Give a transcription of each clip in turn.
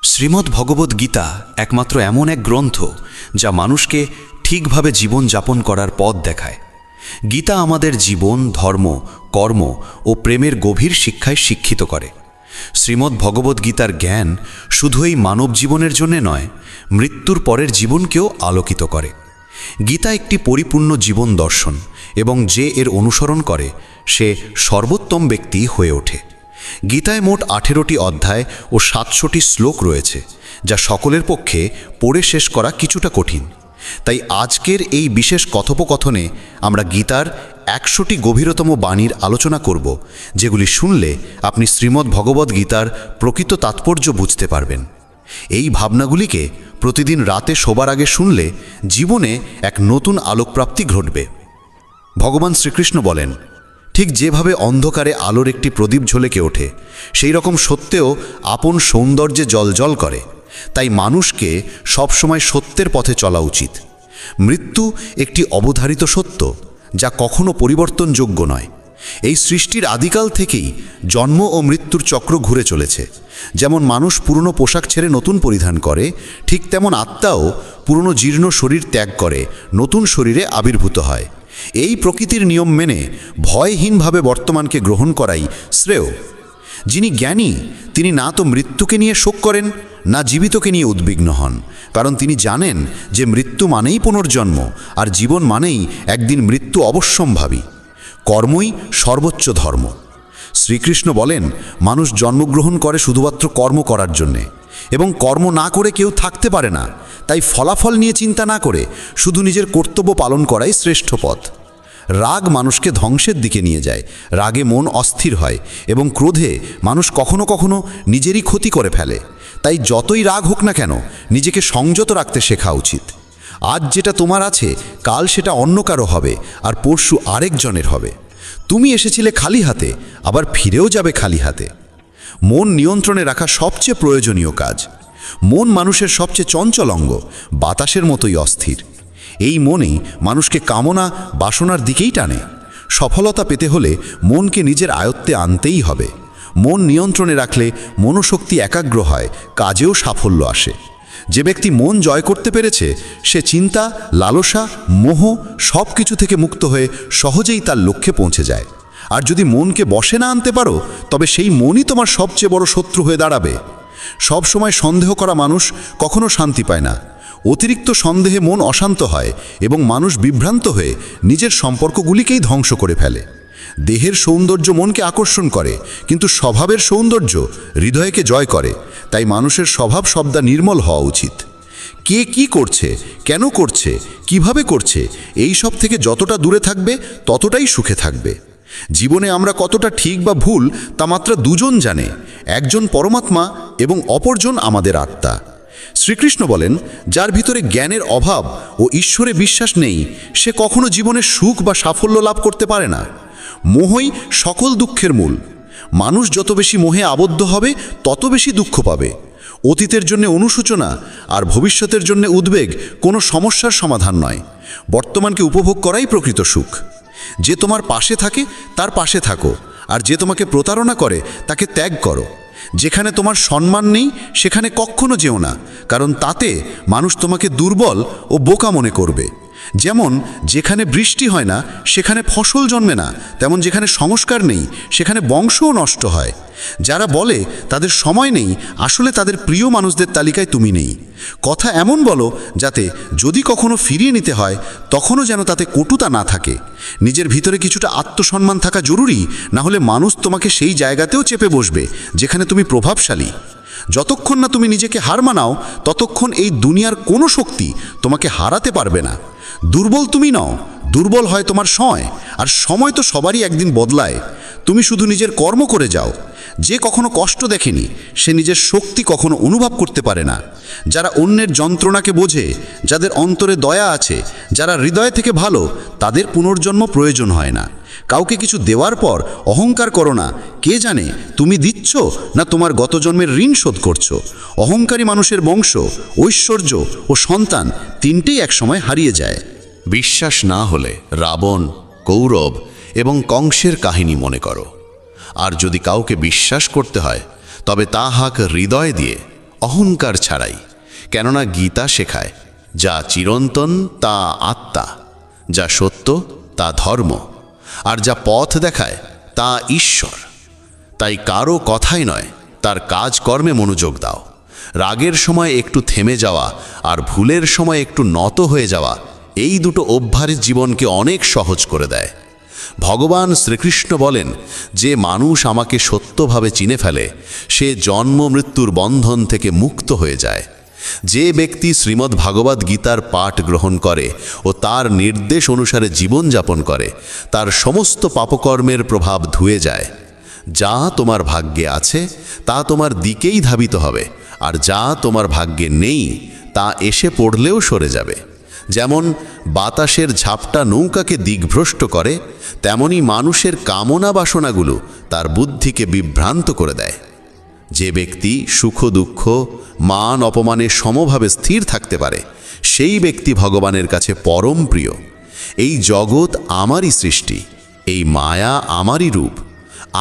শ্রীমদ্ ভগবদ্ গীতা একমাত্র এমন এক গ্রন্থ যা মানুষকে ঠিকভাবে জীবন যাপন করার পথ দেখায়। গীতা আমাদের জীবন, ধর্ম, কর্ম ও প্রেমের গভীর শিক্ষায় শিক্ষিত করে। শ্রীমদ্ ভগবদ্ গীতার জ্ঞান শুধু এই মানব জীবনের জন্যে নয়, মৃত্যুর পরের জীবনকেও আলোকিত করে। গীতা একটি পরিপূর্ণ জীবন দর্শন এবং যে এর অনুসরণ করে সে সর্বোত্তম ব্যক্তি হয়ে ওঠে। গীতায় মোট 18টি অধ্যায় ও 700টি শ্লোক রয়েছে, যা সকলের পক্ষে পড়ে শেষ করা কিছুটা কঠিন। তাই আজকের এই বিশেষ কথোপকথনে আমরা গীতার 100টি গভীরতম বাণীর আলোচনা করব, যেগুলি শুনলে আপনি শ্রীমদ্ ভগবদ্ গীতার প্রকৃত তাৎপর্য বুঝতে পারবেন। এই ভাবনাগুলিকে প্রতিদিন রাতে শোবার আগে শুনলে জীবনে এক নতুন আলোকপ্রাপ্তি ঘটবে। ভগবান শ্রীকৃষ্ণ বলেন, ঠিক যেভাবে অন্ধকারে আলোর একটি প্রদীপ ঝলকে ওঠে, সেই রকম সত্যেও আপন সৌন্দর্যে জ্বলজ্বল করে। তাই মানুষকে সবসময় সত্যের পথে চলা উচিত। মৃত্যু একটি অবধারিত সত্য, যা কখনো পরিবর্তনযোগ্য নয়। এই সৃষ্টির আদিকাল থেকেই জন্ম ও মৃত্যুর চক্র ঘুরে চলেছে। যেমন মানুষ পুরনো পোশাক ছেড়ে নতুন পরিধান করে, ঠিক তেমন আত্মাও পুরনো জীর্ণ শরীর ত্যাগ করে নতুন শরীরে আবির্ভূত হয়। এই প্রকৃতির নিয়ম মেনে ভয়হীনভাবে বর্তমানকে গ্রহণ করাই শ্রেয়। যিনি জ্ঞানী তিনি না তো মৃত্যুকে নিয়ে শোক করেন, না জীবিতকে নিয়ে উদ্বিগ্ন হন, কারণ তিনি জানেন যে মৃত্যু মানেই পুনর্জন্ম, আর জীবন মানেই একদিন মৃত্যু অবশ্যম্ভাবী। কর্মই সর্বোচ্চ ধর্ম। শ্রীকৃষ্ণ বলেন, মানুষ জন্মগ্রহণ করে শুধুমাত্র কর্ম করার জন্যে, এবং কর্ম না করে কেউ থাকতে পারে না। তাই ফলাফল নিয়ে চিন্তা না করে শুধু নিজের কর্তব্য পালন করাই শ্রেষ্ঠ পথ। রাগ মানুষকে ধ্বংসের দিকে নিয়ে যায়। রাগে মন অস্থির হয় এবং ক্রোধে মানুষ কখনো কখনো নিজেরই ক্ষতি করে ফেলে। তাই যতই রাগ হোক না কেন, নিজেকে সংযত রাখতে শেখা উচিত। আজ যেটা তোমার আছে, কাল সেটা অন্য কারো হবে, আর পরশু আরেকজনের হবে। তুমি এসেছিলে খালি হাতে, আবার ফিরেও যাবে খালি হাতে। মন নিয়ন্ত্রণে রাখা সবচেয়ে প্রয়োজনীয় কাজ। মন মানুষের সবচেয়ে চঞ্চল অঙ্গ, বাতাসের মতোই অস্থির। এই মনেই মানুষকে কামনা বাসনার দিকেই টানে। সফলতা পেতে হলে মনকে নিজের আয়ত্তে আনতেই হবে। মন নিয়ন্ত্রণে রাখলে মনোশক্তি একাগ্র হয়, কাজেও সাফল্য আসে। যে ব্যক্তি মন জয় করতে পেরেছে, সে চিন্তা, লালসা, মোহ সব কিছু থেকে মুক্ত হয়ে সহজেই তার লক্ষ্যে পৌঁছে যায়। আর যদি মনকে বশে না আনতে পারো, তবে সেই মনই তোমার সবচেয়ে বড় শত্রু হয়ে দাঁড়াবে। সব সময় সন্দেহ করা মানুষ কখনো শান্তি পায় না। অতিরিক্ত সন্দেহে মন অশান্ত হয় এবং মানুষ বিভ্রান্ত হয়ে নিজের সম্পর্কগুলিকেই ধ্বংস করে ফেলে। দেহের সৌন্দর্য মনকে আকর্ষণ করে, কিন্তু স্বভাবের সৌন্দর্য হৃদয়কে জয় করে। তাই মানুষের স্বভাব সবদা নির্মল হওয়া উচিত। কে কি করছে, কেন করছে, কিভাবে করছে, এই সব থেকে যতটা দূরে থাকবে ততটাই সুখে থাকবে। জীবনে আমরা কতটা ঠিক বা ভুল তা মাত্র দুজন জানে, একজন পরমাত্মা এবং অপরজন আমাদের আত্মা। শ্রীকৃষ্ণ বলেন, যার ভিতরে জ্ঞানের অভাব ও ঈশ্বরে বিশ্বাস নেই, সে কখনো জীবনে সুখ বা সাফল্য লাভ করতে পারে না। মোহই সকল দুঃখের মূল। মানুষ যত বেশি মোহে আবদ্ধ হবে, তত বেশি দুঃখ পাবে। অতীতের জন্য অনুশোচনা আর ভবিষ্যতের জন্য উদ্বেগ কোনো সমস্যার সমাধান নয়। বর্তমানকে উপভোগ করাই প্রকৃত সুখ। যে তোমার পাশে থাকে তার পাশে থাকো, আর যে তোমাকে প্রতারণা করে তাকে ত্যাগ করো। যেখানে তোমার সম্মান নেই সেখানে কখনো যেও না, কারণ তাতে মানুষ তোমাকে দুর্বল ও বোকা মনে করবে। যেমন যেখানে বৃষ্টি হয় না সেখানে ফসল জন্মে না, তেমন যেখানে সংস্কার নেই সেখানে বংশও নষ্ট হয়। যারা বলে তাদের সময় নেই, আসলে তাদের প্রিয় মানুষদের তালিকায় তুমি নেই। কথা এমন বলো যাতে যদি কখনো ফিরিয়ে নিতে হয় তখনও যেন তাতে কটুতা না থাকে। নিজের ভিতরে কিছুটা আত্মসম্মান থাকা জরুরি, না হলে মানুষ তোমাকে সেই জায়গাতেও চেপে বসবে যেখানে তুমি প্রভাবশালী। যতক্ষণ না তুমি নিজেকে হার মানাও, ততক্ষণ এই দুনিয়ার কোনো শক্তি তোমাকে হারাতে পারবে না। দুর্বল তুমি নও, দুর্বল হয় তোমার সময়, আর সময় তো সবারই একদিন বদলায়। তুমি শুধু নিজের কর্ম করে যাও। যে কখনো কষ্ট দেখেনি সে নিজের শক্তি কখনো অনুভব করতে পারে না। যারা অন্যের যন্ত্রণাকে বোঝে, যাদের অন্তরে দয়া আছে, যারা হৃদয় থেকে ভালো, তাদের পুনর্জন্ম প্রয়োজন হয় না। কাউকে কিছু দেওয়ার পর অহংকার করো না। কে জানে তুমি দিচ্ছ না তোমার গত জন্মের ঋণ শোধ করছো। অহংকারী মানুষের বংশ, ঐশ্বর্য ও সন্তান তিনটেই একসময় হারিয়ে যায়। বিশ্বাস না হলে রাবণ, কৌরব এবং কংসের কাহিনী মনে করো। আর যদি কাউকে বিশ্বাস করতে হয়, তবে তা হাক হৃদয় দিয়ে, অহংকার ছাড়াই। কেননা গীতা শেখায়, যা চিরন্তন তা আত্মা, যা সত্য তা ধর্ম, আর যা পথ দেখায় তা ঈশ্বর। তাই কারো কথাই নয়, তার কাজকর্মে মনোযোগ দাও। রাগের সময় একটু থেমে যাওয়া আর ভুলের সময় একটু নত হয়ে যাওয়া, এই দুটো অভ্যাস জীবনকে অনেক সহজ করে দেয়। ভগবান শ্রীকৃষ্ণ বলেন, যে মানুষ আমাকে সত্যভাবে চিনে ফেলে সে জন্ম মৃত্যুর বন্ধন থেকে মুক্ত হয়ে যায়। যে ব্যক্তি শ্রীমদ্ ভাগবত গীতার পাঠ গ্রহণ করে ও তার নির্দেশ অনুসারে জীবনযাপন করে, তার সমস্ত পাপকর্মের প্রভাব ধুয়ে যায়। যা তোমার ভাগ্যে আছে তা তোমার দিকেই ধাবিত হবে, আর যা তোমার ভাগ্যে নেই তা এসে পড়লেও সরে যাবে। যেমন বাতাসের ঝাপটা নৌকাকে দিকভ্রষ্ট করে, তেমনি মানুষের কামনা বাসনাগুলো তার বুদ্ধিকে বিভ্রান্ত করে দেয়। যে ব্যক্তি সুখ দুঃখ মান অপমানে সমভাবে স্থির থাকতে পারে, সেই ব্যক্তি ভগবানের কাছে পরম প্রিয়। এই জগৎ আমারই সৃষ্টি, এই মায়া আমারই রূপ।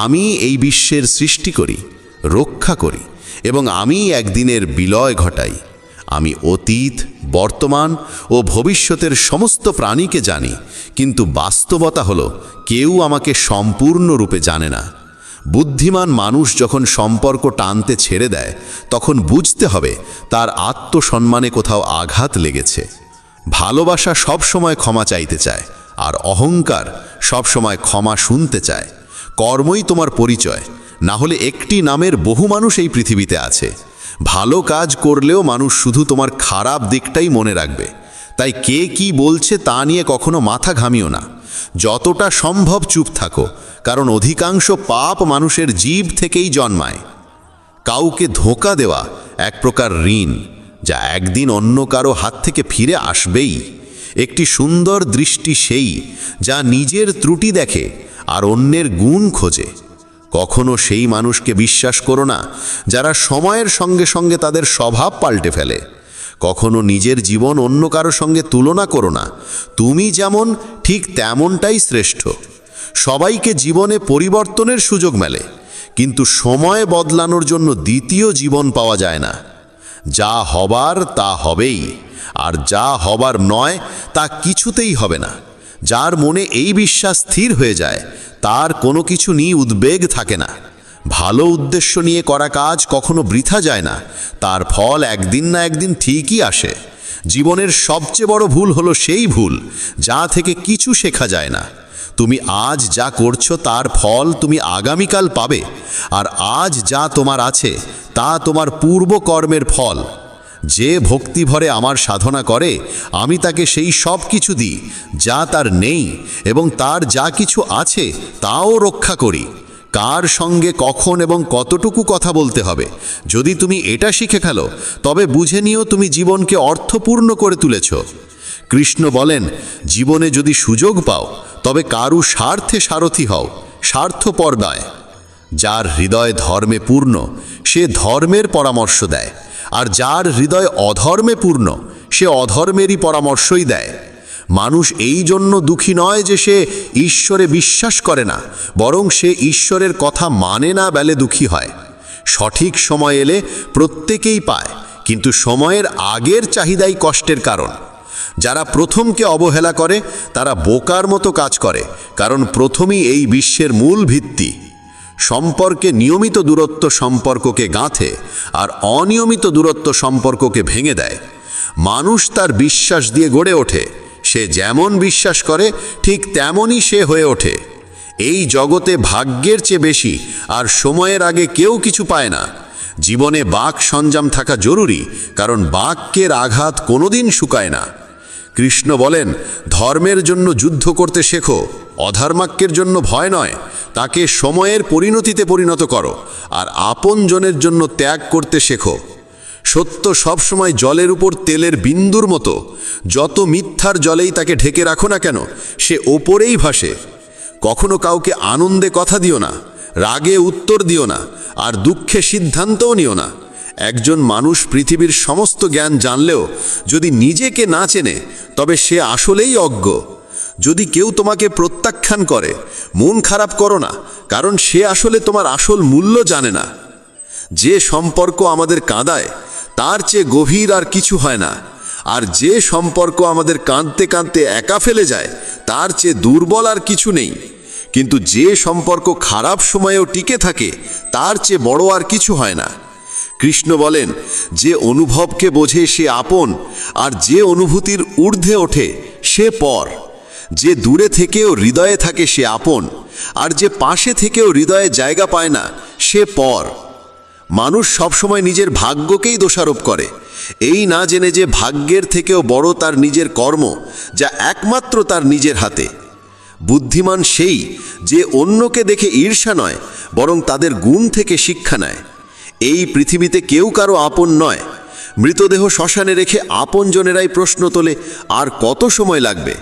আমি এই বিশ্বের সৃষ্টি করি, রক্ষা করি এবং আমি একদিনের বিলয় ঘটাই। আমি অতীত, বর্তমান ও ভবিষ্যতের সমস্ত প্রাণীকে জানি, কিন্তু বাস্তবতা হলো কেউ আমাকে সম্পূর্ণরূপে জানে না। বুদ্ধিমান মানুষ যখন সম্পর্ক টানতে ছেড়ে দেয়, তখন বুঝতে হবে তার আত্মসম্মানে কোথাও আঘাত লেগেছে। ভালোবাসা সবসময় ক্ষমা চাইতে চায়, আর অহংকার সবসময় ক্ষমা শুনতে চায়। কর্মই তোমার পরিচয়, না হলে একটি নামের বহু মানুষ এই পৃথিবীতে আছে। ভালো কাজ করলেও মানুষ শুধু তোমার খারাপ দিকটাই মনে রাখবে। তাই কে কি বলছে তা নিয়ে কখনো মাথা ঘামিও না। যতটা সম্ভব চুপ থাকো, কারণ অধিকাংশ পাপ মানুষের জীব থেকেই জন্মায়। কাউকে ধোঁকা দেওয়া এক প্রকার ঋণ, যা একদিন অন্য কারো হাত থেকে ফিরে আসবেই। একটি সুন্দর দৃষ্টি সেই যা নিজের ত্রুটি দেখে আর অন্যের গুণ খোঁজে। কখনো সেই মানুষকে বিশ্বাস করো না যারা সময়ের সঙ্গে সঙ্গে তাদের স্বভাব পাল্টে ফেলে। কখনো নিজের জীবন অন্য কারো সঙ্গে তুলনা করো না। তুমি যেমন ঠিক তেমনটাই শ্রেষ্ঠ। সবাইকে জীবনে পরিবর্তনের সুযোগ মেলে, কিন্তু সময় বদলানোর জন্য দ্বিতীয় জীবন পাওয়া যায় না। যা হবার তা হবেই, আর যা হবার নয় তা কিছুতেই হবে না। যার মনে এই বিশ্বাস স্থির হয়ে যায়, তার কোনো কিছু নিয়ে উদ্বেগ থাকে না। ভালো উদ্দেশ্য নিয়ে করা কাজ কখনো বৃথা যায় না, তার ফল একদিন না একদিন ঠিকই আসে। জীবনের সবচেয়ে বড় ভুল হলো সেই ভুল যা থেকে কিছু শেখা যায় না। তুমি আজ যা করছো তার ফল তুমি আগামীকাল পাবে, আর আজ যা তোমার আছে তা তোমার পূর্ব কর্মের ফল। যে ভক্তি ভরে আমার সাধনা করে, আমি তাকে সেই সব কিছু দিই যা তার নেই, এবং তার যা কিছু আছে তাও রক্ষা করি। কার সঙ্গে কখন এবং কতটুকু কথা বলতে হবে, যদি তুমি এটা শিখে ফেলো, তবে বুঝে নিও তুমি জীবনকে অর্থপূর্ণ করে তুলেছ। কৃষ্ণ বলেন, জীবনে যদি সুযোগ পাও তবে কারু স্বার্থে সারথি হও, স্বার্থপর নয়। যার হৃদয় ধর্মে পূর্ণ সে ধর্মের পরামর্শ দেয়, আর যার হৃদয় অধর্মে পূর্ণ সে অধর্মেরই পরামর্শই দেয়। মানুষ এই জন্য দুঃখী নয় যে সে ঈশ্বরে বিশ্বাস করে না, বরং সে ঈশ্বরের কথা মানে না বলে দুঃখী হয়। সঠিক সময় এলে প্রত্যেকেই পায়, কিন্তু সময়ের আগের চাহিদাই কষ্টের কারণ। যারা প্রথমকে অবহেলা করে তারা বোকার মতো কাজ করে, কারণ প্রথমই এই বিশ্বের মূল ভিত্তি। সম্পর্কে নিয়মিত দূরত্ব সম্পর্ককে গাঁথে, আর অনিয়মিত দূরত্ব সম্পর্ককে ভেঙে দেয়। মানুষ তার বিশ্বাস দিয়ে গড়ে ওঠে, সে যেমন বিশ্বাস করে ঠিক তেমনই সে হয়ে ওঠে। এই জগতে ভাগ্যের চেয়ে বেশি আর সময়ের আগে কেউ কিছু পায় না। জীবনে বাক সঞ্জাম থাকা জরুরি, কারণ বাক্যের আঘাত কোনোদিন শুকায় না। কৃষ্ণ বলেন, ধর্মের জন্য যুদ্ধ করতে শেখো, অধর্মাক্যের জন্য ভয় নয়। তাকে সময়ের পরিণতিতে পরিণত করো, আর আপনজনের জন্য ত্যাগ করতে শেখো। সত্য সবসময় জলের উপর তেলের বিন্দুর মতো, যত মিথ্যার জলেই তাকে ঢেকে রাখো না কেন, সে ওপরেই ভাসে। কখনো কাউকে আনন্দে কথা দিও না, রাগে উত্তর দিও না, আর দুঃখে সিদ্ধান্তও নিও না। একজন মানুষ পৃথিবীর সমস্ত জ্ঞান জানলেও যদি নিজেকে না চেনে, তবে সে আসলেই অজ্ঞ। যদি কেউ তোমাকে প্রত্যাখ্যান করে, মন খারাপ করো না, কারণ সে আসলে তোমার আসল মূল্য জানে না। যে সম্পর্ক আমাদের কাঁদায় তার চেয়ে গভীর আর কিছু হয় না। আর যে সম্পর্ক আমাদের কাঁদতে কাঁদতে একা ফেলে যায়, তার চেয়ে দুর্বল আর কিছু নেই। কিন্তু যে সম্পর্ক খারাপ সময়েও টিকে থাকে, তার চেয়ে বড় আর কিছু হয় না। কৃষ্ণ বলেন, যে অনুভবকে বোঝে সে আপন, আর যে অনুভূতির ঊর্ধ্বে ওঠে সে পর। যে দূরে থেকেও হৃদয়ে থাকে সে আপন, আর যে পাশে থেকেও হৃদয়ে জায়গা পায় না সে পর। মানুষ সবসময় নিজের ভাগ্যকেই দোষারোপ করে, এই না জেনে যে ভাগ্যের থেকেও বড় তার নিজের কর্ম, যা একমাত্র তার নিজের হাতে। বুদ্ধিমান সেই যে অন্যকে দেখে ঈর্ষা নয়, বরং তাদের গুণ থেকে শিক্ষা নেয়। এই পৃথিবীতে কেউ কারো আপন নয়। মৃতদেহ শ্মশানে রেখে আপনজনেরাই প্রশ্ন তোলে, আর কত সময় লাগবে?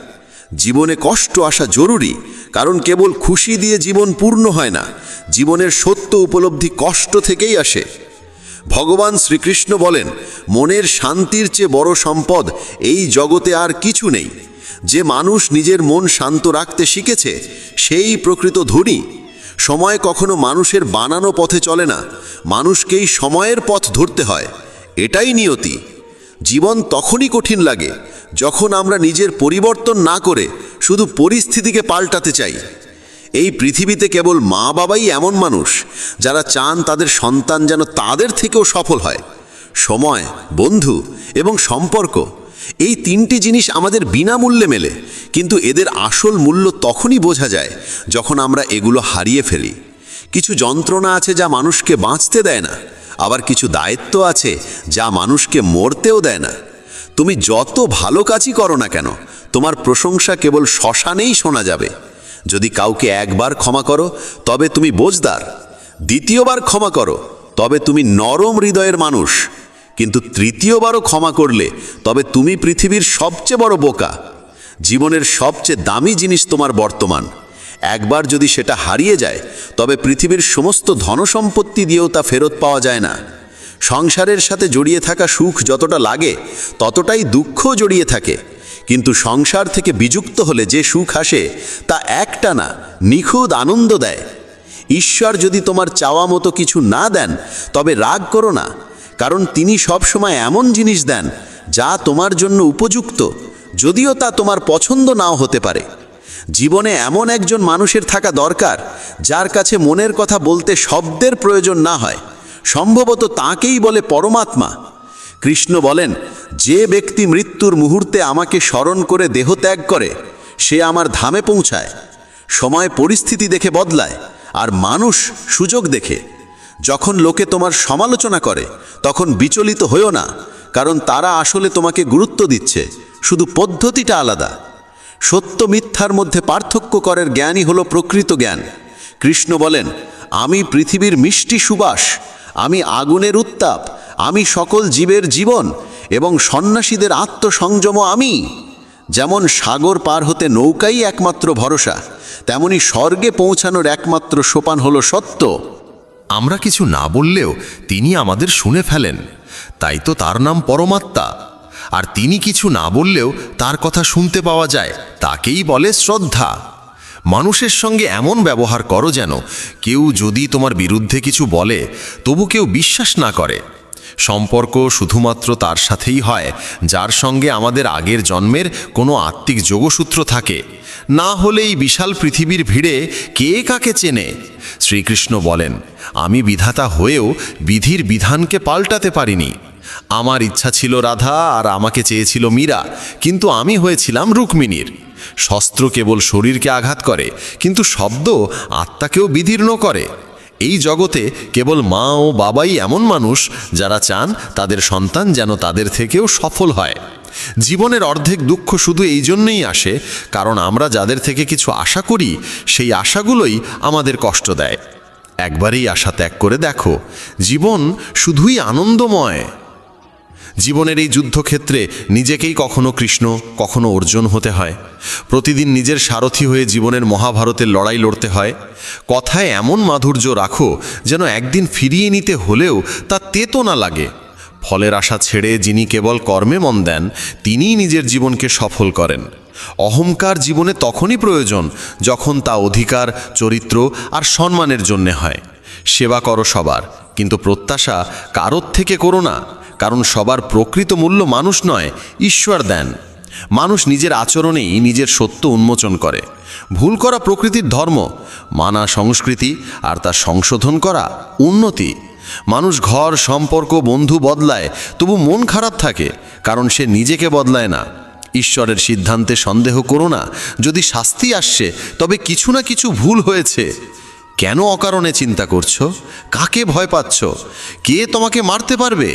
জীবনে কষ্ট আসা জরুরি, কারণ কেবল খুশি দিয়ে জীবন পূর্ণ হয় না। জীবনের সত্য উপলব্ধি কষ্ট থেকেই আসে। ভগবান শ্রীকৃষ্ণ বলেন, মনের শান্তির চেয়ে বড় সম্পদ এই জগতে আর কিছু নেই। যে মানুষ নিজের মন শান্ত রাখতে শিখেছে, সেই প্রকৃত ধনী। সময় কখনো মানুষের বানানো পথে চলে না, মানুষকেই সময়ের পথ ধরতে হয়। এটাই নিয়তি। জীবন তখনই কঠিন লাগে যখন আমরা নিজের পরিবর্তন না করে শুধু পরিস্থিতিকে পাল্টাতে চাই। এই পৃথিবীতে কেবল মা বাবাই এমন মানুষ যারা চান তাদের সন্তান যেন তাদের থেকেও সফল হয়। সময়, বন্ধু এবং সম্পর্ক, এই তিনটি জিনিস আমাদের বিনামূল্যে মেলে, কিন্তু এদের আসল মূল্য তখনই বোঝা যায় যখন আমরা এগুলো হারিয়ে ফেলি। কিছু যন্ত্রণা আছে যা মানুষকে বাঁচতে দেয় না, আবার কিছু দায়িত্ব আছে যা মানুষকে মরতেও দেয় না। তুমি যত ভালো কাজই করো না কেন, তোমার প্রশংসা কেবল শ্মশানেই শোনা যাবে। যদি কাউকে একবার ক্ষমা করো, তবে তুমি বোঝদার। দ্বিতীয়বার ক্ষমা করো, তবে তুমি নরম হৃদয়ের মানুষ। কিন্তু তৃতীয়বারও ক্ষমা করলে তবে তুমি পৃথিবীর সবচেয়ে বড় বোকা। জীবনের সবচেয়ে দামি জিনিস তোমার বর্তমান। একবার যদি সেটা হারিয়ে যায়, তবে পৃথিবীর সমস্ত ধনসম্পত্তি দিয়েও তা ফেরত পাওয়া যায় না। সংসারের সাথে জড়িয়ে থাকা সুখ যতটা লাগে, ততটাই দুঃখ জড়িয়ে থাকে। কিন্তু সংসার থেকে বিযুক্ত হলে যে সুখ আসে, তা একটানা নিখুঁত আনন্দ দেয়। ঈশ্বর যদি তোমার চাওয়া মতো কিছু না দেন, তবে রাগ করো না, কারণ তিনি সবসময় এমন জিনিস দেন যা তোমার জন্য উপযুক্ত, যদিও তা তোমার পছন্দ নাও হতে পারে। জীবনে এমন একজন মানুষের থাকা দরকার যার কাছে মনের কথা বলতে শব্দের প্রয়োজন না হয়। সম্ভবত তাকেই বলে পরমাত্মা। কৃষ্ণ বলেন, যে ব্যক্তি মৃত্যুর মুহূর্তে আমাকে স্মরণ করে দেহত্যাগ করে, সে আমার ধামে পৌঁছায়। সময় পরিস্থিতি দেখে বদলায়, আর মানুষ সুযোগ দেখে। যখন লোকে তোমার সমালোচনা করে, তখন বিচলিত হইও না, কারণ তারা আসলে তোমাকে গুরুত্ব দিচ্ছে, শুধু পদ্ধতিটা আলাদা। সত্য মিথ্যার মধ্যে পার্থক্য করার জ্ঞানই হলো প্রকৃত জ্ঞান। কৃষ্ণ বলেন, আমি পৃথিবীর মিষ্টি সুবাস, আমি আগুনের উত্তাপ, আমি সকল জীবের জীবন এবং সন্ন্যাসীদের আত্মসংযম আমি। যেমন সাগর পার হতে নৌকাই একমাত্র ভরসা, তেমনি স্বর্গে পৌঁছানোর একমাত্র সোপান হলো সত্য। আমরা কিছু না বললেও তিনি আমাদের শুনে ফেলেন, তাই তো তার নাম পরমাত্মা। আর তিনি কিছু না বললেও তার কথা শুনতে পাওয়া যায়, তাকেই বলে শ্রদ্ধা। মানুষের সঙ্গে এমন ব্যবহার করো যেন কেউ যদি তোমার বিরুদ্ধে কিছু বলে, তবু কেউ বিশ্বাস না করে। সম্পর্ক শুধুমাত্র তার সাথেই হয় যার সঙ্গে আমাদের আগের জন্মের কোনো আত্মিক যোগসূত্র থাকে, না হলে এই বিশাল পৃথিবীর ভিড়ে কে কাকে চেনে। শ্রীকৃষ্ণ বলেন, আমি বিধাতা হয়েও বিধির বিধানকে পাল্টাতে পারিনি। আমার ইচ্ছা ছিল রাধা আর আমাকে চেয়েছিল মীরা, কিন্তু আমি হয়েছিলাম রুক্মিণীর। শস্ত্র কেবল শরীরকে আঘাত করে, কিন্তু শব্দ আত্মাকেও বিদীর্ণ করে। এই জগতে কেবল মা ও বাবাই এমন মানুষ যারা চান তাদের সন্তান যেন তাদের থেকেও সফল হয়। জীবনের অর্ধেক দুঃখ শুধু এই জন্যই আসে কারণ আমরা যাদের থেকে কিছু আশা করি, সেই আশাগুলোই আমাদের কষ্ট দেয়। একবারেই আশা ত্যাগ করে দেখো, জীবন শুধুই আনন্দময়। জীবনের এই যুদ্ধক্ষেত্রে নিজেকেই কখনো কৃষ্ণ, কখনো অর্জুন হতে হয়। প্রতিদিন নিজের সারথি হয়ে জীবনের মহাভারতের লড়াই লড়তে হয়। কথায় এমন মাধুর্য রাখো যেন একদিন ফিরিয়ে নিতে হলেও তা তেতো না লাগে। ফলের আশা ছেড়ে যিনি কেবল কর্মে মন দেন, তিনিই নিজের জীবনকে সফল করেন। অহংকার জীবনে তখনই প্রয়োজন যখন তা অধিকার, চরিত্র আর সম্মানের জন্যে হয়। সেবা করো সবার, কিন্তু প্রত্যাশা কারোর থেকে করো না, কারণ সবার প্রকৃত মূল্য মানুষ নয়, ঈশ্বর দেন। মানুষ নিজের আচরণেই নিজের সত্য উন্মোচন করে। ভুল করা প্রকৃতির ধর্ম, মানা সংস্কৃতি, আর তা সংশোধন করা উন্নতি। মানুষ ঘর, সম্পর্ক, বন্ধু বদলায়, তবু মন খারাপ থাকে, কারণ সে নিজেকে বদলায় না। ঈশ্বরের সিদ্ধান্তে সন্দেহ করো না। যদি শাস্তি আসছে, তবে কিছু না কিছু ভুল হয়েছে। কেন অকারণে চিন্তা করছো? কাকে ভয় পাচ্ছ? কে তোমাকে মারতে পারবে?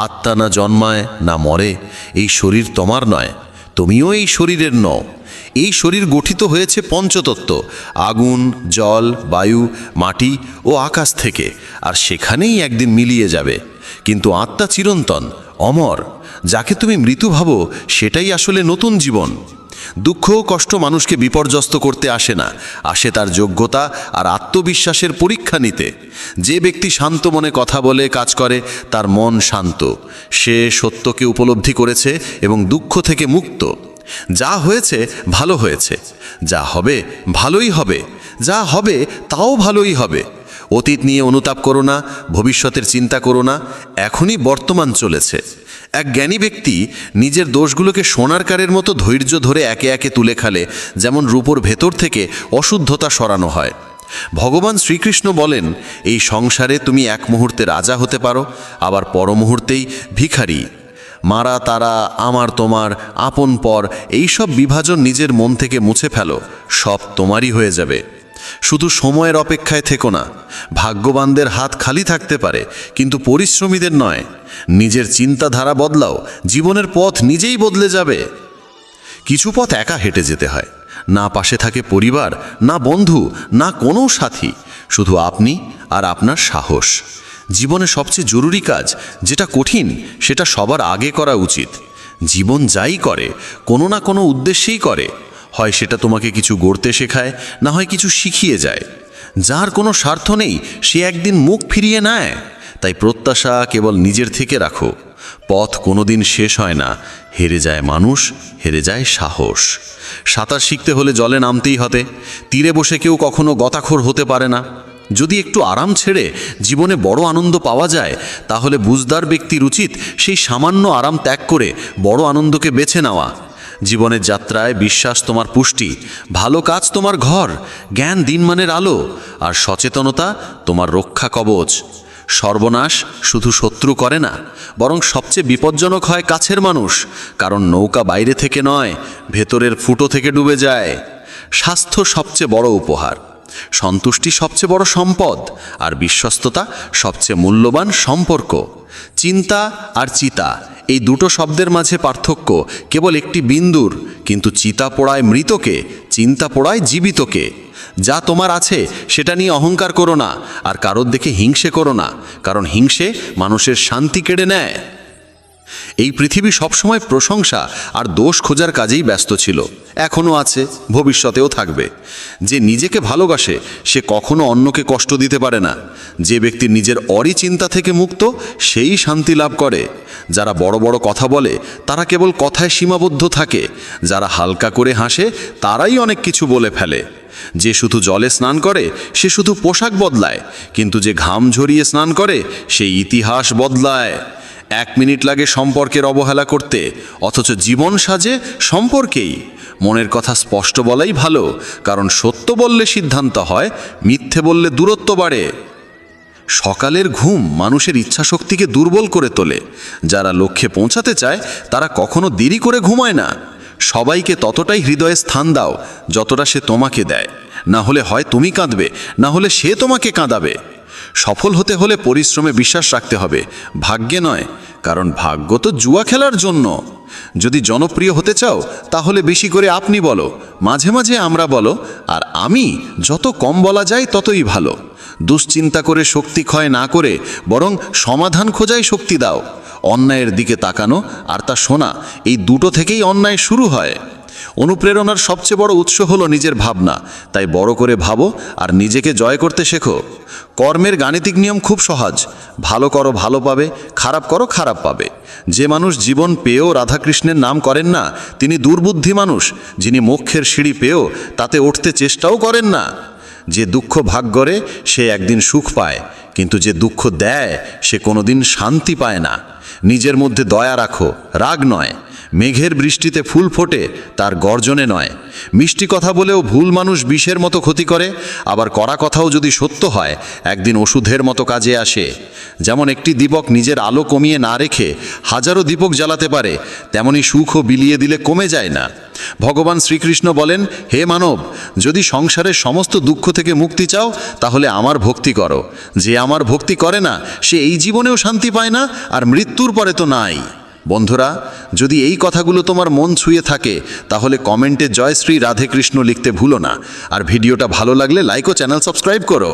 আত্মা না জন্মায় না মরে। এই শরীর তোমার নয়, তুমিও এই শরীরের নও। এই শরীর গঠিত হয়েছে পঞ্চতত্ত্ব, আগুন, জল, বায়ু, মাটি ও আকাশ থেকে, আর সেখানেই একদিন মিলিয়ে যাবে। কিন্তু আত্মা চিরন্তন, অমর। যাকে তুমি মৃত্যু ভাবো, সেটাই আসলে নতুন জীবন। দুঃখ ও কষ্ট মানুষকে বিপর্যস্ত করতে আসে না, আসে তার যোগ্যতা আর আত্মবিশ্বাসের পরীক্ষা নিতে। যে ব্যক্তি শান্ত মনে কথা বলে, কাজ করে, তার মন শান্ত। সে সত্যকে উপলব্ধি করেছে এবং দুঃখ থেকে মুক্ত। যা হয়েছে ভালো হয়েছে, যা হবে ভালোই হবে, যা হবে তাও ভালোই হবে। অতীত নিয়ে অনুতাপ করো না, ভবিষ্যতের চিন্তা করো না, এখনই বর্তমান চলেছে। এক জ্ঞানী ব্যক্তি নিজের দোষগুলোকে সোনার কারের মতো ধৈর্য ধরে একে একে তুলে খালে, যেমন রূপোর ভেতর থেকে অশুদ্ধতা সরানো হয়। ভগবান শ্রীকৃষ্ণ বলেন, এই সংসারে তুমি এক মুহূর্তে রাজা হতে পারো, আবার পর মুহূর্তেই ভিখারি। মারা তারা, আমার তোমার, আপন পর, এইসব বিভাজন নিজের মন থেকে মুছে ফেলো, সব তোমারই হয়ে যাবে। শুধু সময়ের অপেক্ষায় থেকো না। ভাগ্যবানদের হাত খালি থাকতে পারে, কিন্তু পরিশ্রমীদের নয়। নিজের চিন্তাধারা বদলাও, জীবনের পথ নিজেই বদলে যাবে। কিছু পথ একা হেঁটে যেতে হয়, না পাশে থাকে পরিবার, না বন্ধু, না কোনো সাথী, শুধু আপনি আর আপনার সাহস। জীবনে সবচেয়ে জরুরি কাজ যেটা কঠিন, সেটা সবার আগে করা উচিত। জীবন যাই করে, কোনো না কোনো উদ্দেশ্যেই করে। হয় সেটা তোমাকে কিছু গড়তে শেখায়, না হয় কিছু শিখিয়ে যায়। যার কোনো স্বার্থ নেই, সে একদিন মুখ ফিরিয়ে নেয়। তাই প্রত্যাশা কেবল নিজের থেকে রাখো। পথ কোনোদিন শেষ হয় না। হেরে যায় মানুষ, হেরে যায় সাহস। সাঁতার শিখতে হলে জলে নামতেই হতে। তীরে বসে কেউ কখনো গতাখোর হতে পারে না। যদি একটু আরাম ছেড়ে জীবনে বড় আনন্দ পাওয়া যায়, তাহলে বুঝদার ব্যক্তির উচিত সেই সামান্য আরাম ত্যাগ করে বড় আনন্দকে বেছে নেওয়া। জীবনের যাত্রায় বিশ্বাস তোমার পুষ্টি, ভালো কাজ তোমার ঘর, জ্ঞান দিনমানের আলো, আর সচেতনতা তোমার রক্ষা কবচ। সর্বনাশ শুধু শত্রু করে না, বরং সবচেয়ে বিপজ্জনক হয় কাছের মানুষ, কারণ নৌকা বাইরে থেকে নয়, ভেতরের ফুটো থেকে ডুবে যায়। স্বাস্থ্য সবচেয়ে বড় উপহার, সন্তুষ্টি সবচেয়ে বড় সম্পদ, আর বিশ্বস্ততা সবচেয়ে মূল্যবান সম্পর্ক। চিন্তা আর চিতা, এই দুটো শব্দের মাঝে পার্থক্য কেবল একটি বিন্দুর, কিন্তু চিতা পোড়ায় মৃতকে, চিন্তা পোড়ায় জীবিতকে। যা তোমার আছে সেটা নিয়ে অহংকার করো না, আর কারোর দেখে হিংসে করো না, কারণ হিংসে মানুষের শান্তি কেড়ে নেয়। এই পৃথিবী সবসময় প্রশংসা আর দোষ খোঁজার কাজেই ব্যস্ত ছিল, এখনও আছে, ভবিষ্যতেও থাকবে। যে নিজেকে ভালোবাসে সে কখনো অন্যকে কষ্ট দিতে পারে না। যে ব্যক্তি নিজের অরিচিন্তা থেকে মুক্ত, সেই শান্তি লাভ করে। যারা বড় বড় কথা বলে তারা কেবল কথায় সীমাবদ্ধ থাকে। যারা হালকা করে হাসে তারাই অনেক কিছু বলে ফেলে। যে শুধু জলে স্নান করে সে শুধু পোশাক বদলায়, কিন্তু যে ঘাম ঝরিয়ে স্নান করে সে ইতিহাস বদলায়। 1 মিনিট লাগে সম্পর্কের অবহেলা করতে, অথচ জীবন সাজে সম্পর্কেই। মনের কথা স্পষ্ট বলাই ভালো, কারণ সত্য বললে সিদ্ধান্ত হয়, মিথ্যে বললে দূরত্ব বাড়ে। সকালের ঘুম মানুষের ইচ্ছাশক্তিকে দুর্বল করে তোলে। যারা লক্ষ্যে পৌঁছাতে চায় তারা কখনো দেরি করে ঘুমায় না। সবাইকে ততটাই হৃদয়ে স্থান দাও যতটা সে তোমাকে দেয়। না হলে হয় তুমি কাঁদবে, না হলে সে তোমাকে কাঁদাবে। সফল হতে হলে পরিশ্রমে বিশ্বাস রাখতে হবে, ভাগ্যে নয়, কারণ ভাগ্য তো জুয়া খেলার জন্য। যদি জনপ্রিয় হতে চাও তাহলে বেশি করে আপনি বলো, মাঝে মাঝে আমরা বলো, আর আমি যত কম বলা যায় ততই ভালো। দুশ্চিন্তা করে শক্তি ক্ষয় না করে বরং সমাধান খোঁজাই শক্তি দাও। অন্যায়ের দিকে তাকানো আর তা শোনা, এই দুটো থেকেই অন্যায় শুরু হয়। অনুপ্রেরণার সবচেয়ে বড় উৎস হলো নিজের ভাবনা। তাই বড় করে ভাবো আর নিজেকে জয় করতে শেখো। কর্মের গাণিতিক নিয়ম খুব সহজ, ভালো করো ভালো পাবে, খারাপ করো খারাপ পাবে। যে মানুষ জীবন পেয়েও রাধাকৃষ্ণের নাম করেন না, তিনি দুর্বুদ্ধি মানুষ। যিনি মোক্ষের সিঁড়ি পেয়েও তাতে উঠতে চেষ্টাও করেন না। যে দুঃখ ভাগ করে সে একদিন সুখ পায়, কিন্তু যে দুঃখ দেয় সে কোনোদিন শান্তি পায় না। নিজের মধ্যে দয়া রাখো, রাগ নয়। মেঘের বৃষ্টিতে ফুল ফোটে, তার গর্জনে নয়। মিষ্টি কথা বলেও ভুল মানুষ বিষের মতো ক্ষতি করে, আবার কড়া কথাও যদি সত্য হয় একদিন ওষুধের মতো কাজে আসে। যেমন একটি দীপক নিজের আলো কমিয়ে না রেখে হাজারো দীপক জ্বালাতে পারে, তেমনি সুখও বিলিয়ে দিলে কমে যায় না। ভগবান শ্রীকৃষ্ণ বলেন, হে মানব, যদি সংসারের সমস্ত দুঃখ থেকে মুক্তি চাও তাহলে আমার ভক্তি করো। যে আমার ভক্তি করে না সে এই জীবনেও শান্তি পায় না, আর মৃত্যুর পরে তো নাই। বন্ধুরা, যদি এই কথাগুলো তোমার মন ছুঁয়ে থাকে তাহলে কমেন্টে জয় শ্রী রাধে কৃষ্ণ লিখতে ভুলো না। আর ভিডিওটা ভালো লাগলে লাইক ও চ্যানেল সাবস্ক্রাইব করো।